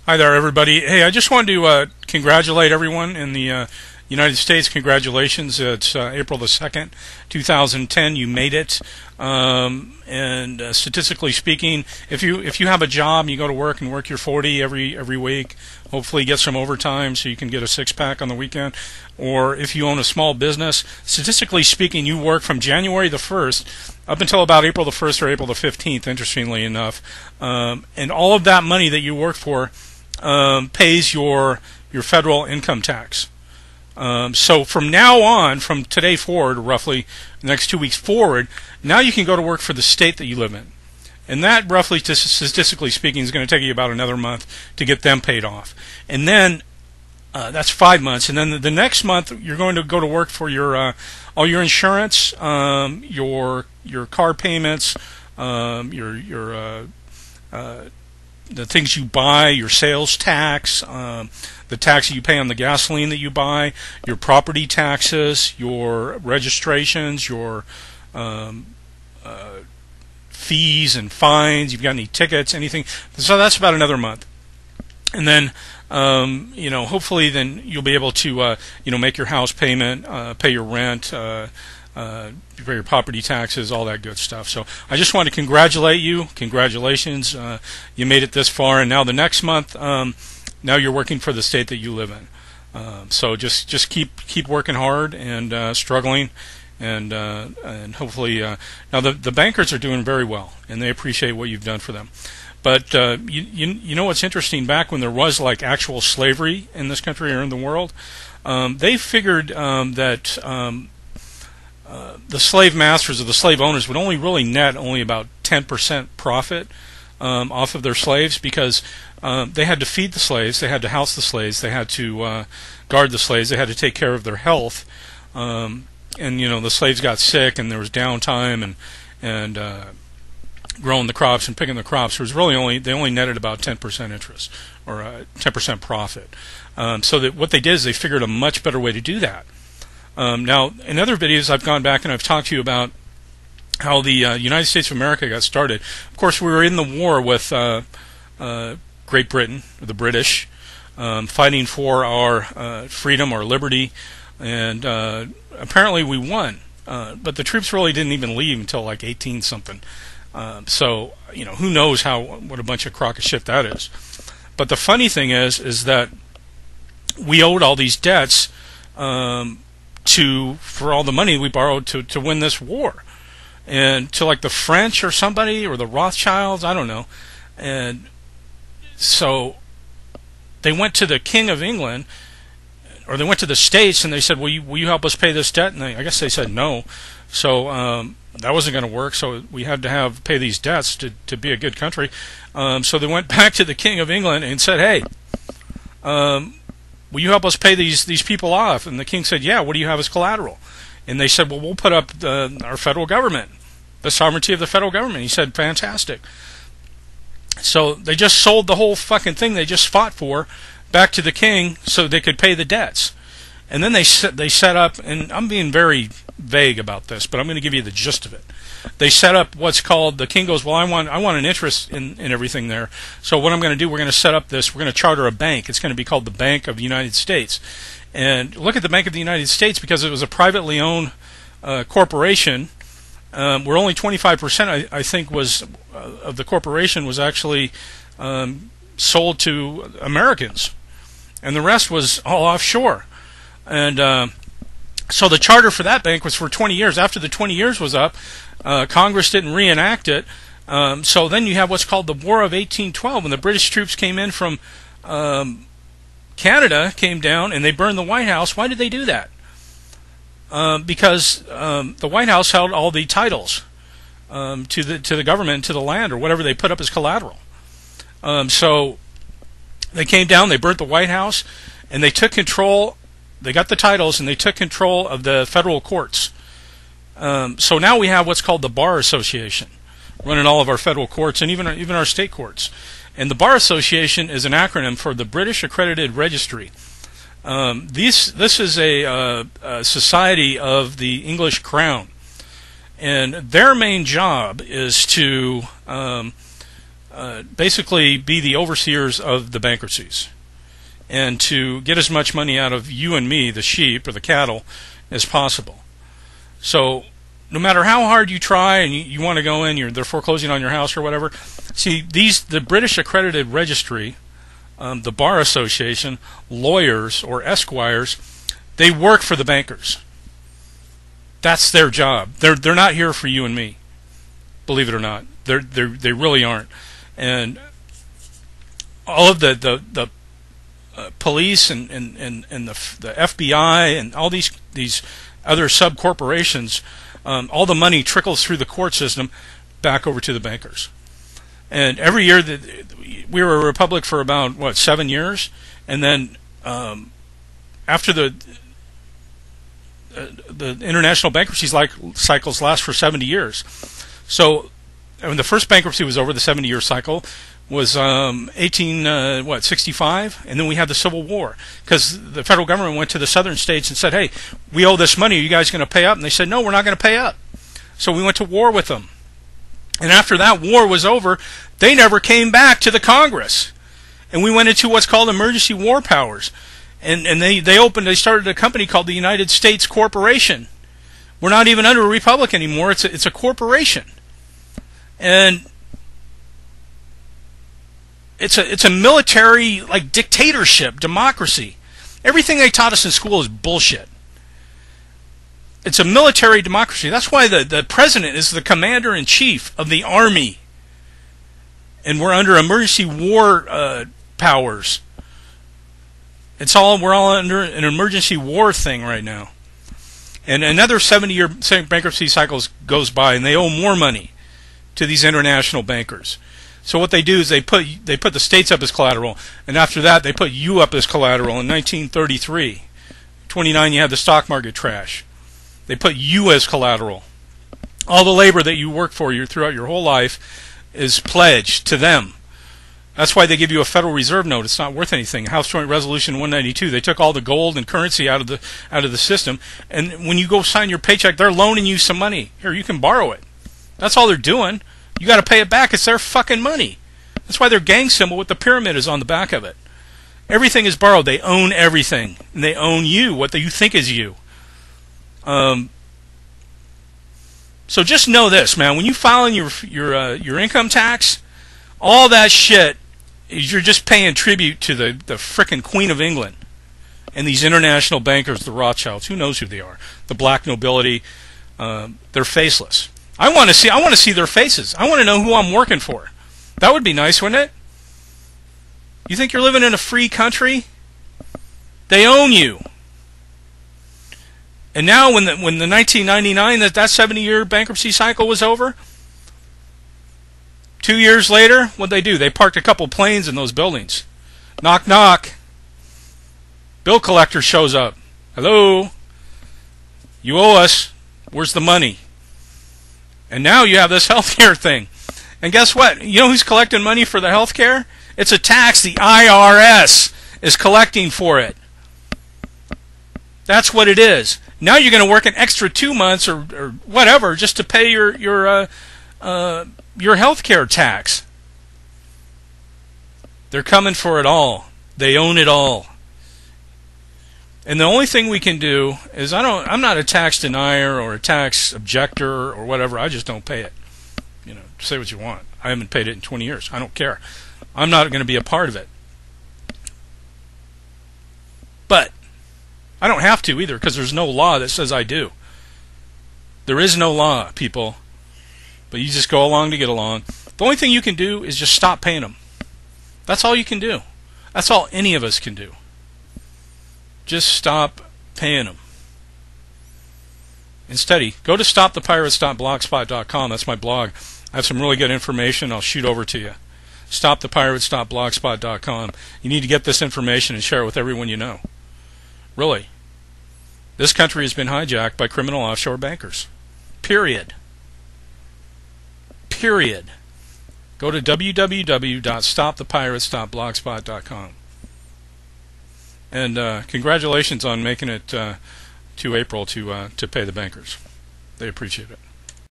Hi there, everybody. Hey, I just wanted to congratulate everyone in the United States. Congratulations. It's April the 2nd, 2010. You made it. And statistically speaking, if you have a job, you go to work and work your 40 every week, hopefully get some overtime so you can get a six-pack on the weekend. Or if you own a small business, statistically speaking, you work from January the 1st up until about April the 1st or April the 15th, interestingly enough. And all of that money that you work for pays your federal income tax. So from now on, from today forward, roughly the next 2 weeks forward, now you can go to work for the state that you live in. And that, roughly, statistically speaking, is going to take you about another month to get them paid off. And then that's 5 months. And then the next month, you're going to go to work for your all your insurance, your car payments, the things you buy, your sales tax, the tax that you pay on the gasoline that you buy, your property taxes, your registrations, your fees and fines. You've got any tickets, anything. So that's about another month. And then, hopefully then you'll be able to, make your house payment, pay your rent, pay your property taxes, all that good stuff. So I just want to congratulate you. Congratulations. You made it this far. And now the next month, now you're working for the state that you live in. So just keep working hard and struggling. And hopefully, now the bankers are doing very well, and they appreciate what you've done for them. But you know what's interesting? Back when there was like actual slavery in this country or in the world, they figured that the slave masters or the slave owners would only really net only about 10% profit off of their slaves, because they had to feed the slaves, they had to house the slaves, they had to guard the slaves, they had to take care of their health. And the slaves got sick, and there was downtime and growing the crops and picking the crops. There was really they only netted about 10% interest or 10% profit. So that what they did is they figured a much better way to do that. Now, in other videos, I've gone back and I've talked to you about how the United States of America got started. Of course, we were in the war with Great Britain, or the British, fighting for our freedom, our liberty, and apparently we won. But the troops really didn't even leave until like 18-something. So, who knows what a bunch of crock of shit that is. But the funny thing is that we owed all these debts for all the money we borrowed to win this war, and to like the French or somebody, or the Rothschilds, I don't know. And so they went to the King of England, or they went to the States, and they said, will you help us pay this debt? And I guess they said no. So that wasn't going to work, so we had to pay these debts to be a good country. So they went back to the King of England and said, hey, will you help us pay these people off? And the king said, yeah, what do you have as collateral? And they said, well, we'll put up our federal government, the sovereignty of the federal government. He said, fantastic. So they just sold the whole fucking thing they just fought for back to the king so they could pay the debts. And then they set up, and I'm being very vague about this, but I'm going to give you the gist of it. They set up what's called, the king goes, well, I want an interest in everything there. So what I'm going to do, we're going to set up we're going to charter a bank. It's going to be called the Bank of the United States. And look at the Bank of the United States, because it was a privately owned corporation, where only 25%, I think, of the corporation was actually sold to Americans, and the rest was all offshore. And so the charter for that bank was for 20 years. After the 20 years was up, Congress didn't reenact it. So then you have what's called the War of 1812, when the British troops came in from Canada, came down, and they burned the White House. Why did they do that? Because the White House held all the titles to the government, to the land, or whatever they put up as collateral. So they came down, they burnt the White House, and they took control. They got the titles, and they took control of the federal courts. So now we have what's called the Bar Association running all of our federal courts and even our state courts. And the Bar Association is an acronym for the British Accredited Registry. This is a society of the English Crown, and their main job is to basically be the overseers of the bankruptcies, and to get as much money out of you and me, the sheep or the cattle, as possible. So no matter how hard you try and you want to go in, they're foreclosing on your house or whatever. See, the British Accredited Registry, the Bar Association, lawyers or esquires, they work for the bankers. That's their job. They're not here for you and me, believe it or not. They really aren't. And all of the police and the FBI and all these other sub corporations, all the money trickles through the court system back over to the bankers. And every year we were a republic for about 7 years, and then after the international bankruptcy cycles last for 70 years. So when the first bankruptcy was over, the 70-year cycle was 1865, and then we had the Civil War, because the federal government went to the southern states and said, hey, we owe this money, are you guys going to pay up? And they said, no, we're not going to pay up. So we went to war with them. And after that war was over, they never came back to the Congress. And we went into what's called emergency war powers. And they started a company called the United States Corporation. We're not even under a republic anymore. It's a corporation. And it's a military, like, dictatorship, democracy. Everything they taught us in school is bullshit. It's a military democracy. That's why the president is the commander-in-chief of the army. And we're under emergency war powers. We're all under an emergency war thing right now. And another 70-year bankruptcy cycles goes by, and they owe more money to these international bankers. So what they do is they put the states up as collateral, and after that they put you up as collateral. In 1933, 29, you had the stock market crash. They put you as collateral. All the labor that you work for throughout your whole life is pledged to them. That's why they give you a Federal Reserve note. It's not worth anything. House Joint Resolution 192. They took all the gold and currency out of the system, and when you go sign your paycheck, they're loaning you some money. Here, you can borrow it. That's all they're doing. You got to pay it back. It's their fucking money. That's why their gang symbol with the pyramid is on the back of it. Everything is borrowed. They own everything, and they own you, what you think is you. So just know this, man. When you file in your income tax, all that shit is you're just paying tribute to the frickin' Queen of England and these international bankers, the Rothschilds. Who knows who they are? The black nobility. They're faceless. I want to see their faces. I want to know who I'm working for. That would be nice, wouldn't it? You think you're living in a free country? They own you. And now when the 1999, that 70-year bankruptcy cycle was over, 2 years later, what'd they do? They parked a couple planes in those buildings. Knock, knock. Bill collector shows up. Hello? You owe us. Where's the money? And now you have this healthcare thing. And guess what? You know who's collecting money for the healthcare? It's a tax. The IRS is collecting for it. That's what it is. Now you're going to work an extra 2 months or whatever just to pay your healthcare tax. They're coming for it all. They own it all. And the only thing we can do is I'm not a tax denier or a tax objector or whatever. I just don't pay it. You know, say what you want. I haven't paid it in 20 years. I don't care. I'm not going to be a part of it. But I don't have to either, because there's no law that says I do. There is no law, people. But you just go along to get along. The only thing you can do is just stop paying them. That's all you can do. That's all any of us can do. Just stop paying them. Instead, go to stopthepirates.blogspot.com. That's my blog. I have some really good information I'll shoot over to you. Stopthepirates.blogspot.com. You need to get this information and share it with everyone you know. Really. This country has been hijacked by criminal offshore bankers. Period. Period. Go to www.stopthepirates.blogspot.com. And congratulations on making it to April to pay the bankers. They appreciate it.